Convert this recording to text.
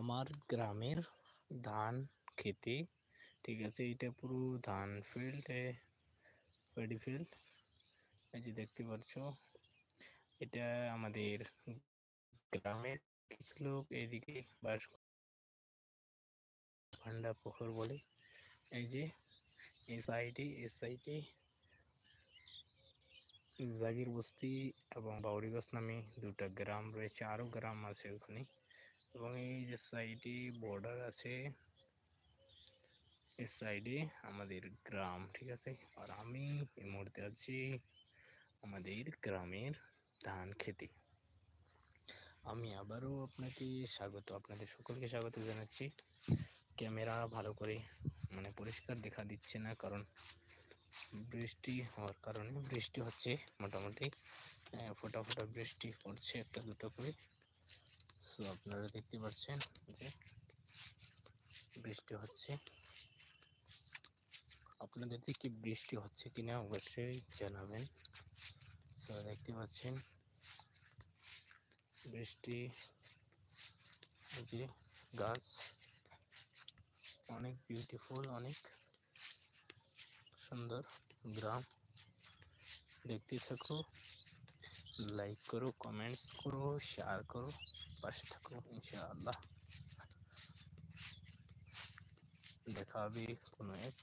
আমার গ্রামের ধান খেতে, ঠিক আছে, এটা পুরো ধান ফিল্ডে, প্যাডি ফিল্ড। এই যে দেখতে পাচ্ছ, এটা আমাদের গ্রামের কিছু লোক এদিকে বাস ভান্ডা পুকুর বলে। এই যে এই সাইডে জাগির বস্তি এবং বাউরিগঞ্জ নামে দুটা গ্রাম রয়েছে, আরো গ্রাম আছে ওখানে। এবং এই যে সাইডে বর্ডার আছে, এই সাইডে আমাদের গ্রাম, ঠিক আছে। আর আমি এই মুহূর্তে আছি আমাদের গ্রামের ধান খেতে। আমি আবারও আপনাদের সকলকে স্বাগত জানাচ্ছি। ক্যামেরা ভালো করে পরিষ্কার দেখা দিচ্ছে না, কারণ বৃষ্টি হওয়ার কারণে, বৃষ্টি হচ্ছে মোটামুটি, ফোঁটা ফোঁটা বৃষ্টি পড়ছে একটা দুটো করে। সো আপনারা দেখতে পাচ্ছেন যে বৃষ্টি হচ্ছে। আপনাদের দিকে বৃষ্টি হচ্ছে কিনা অবশ্যই জানাবেন। সো দেখতে পাচ্ছেন বৃষ্টি, যে গাছ অনেক বিউটিফুল, অনেক সুন্দর গ্রাম। দেখতে থাকো, লাইক করো, কমেন্টস করো, শেয়ার করো, পাশে থাকো। ইনশাআল্লাহ দেখা হবে কোনো এক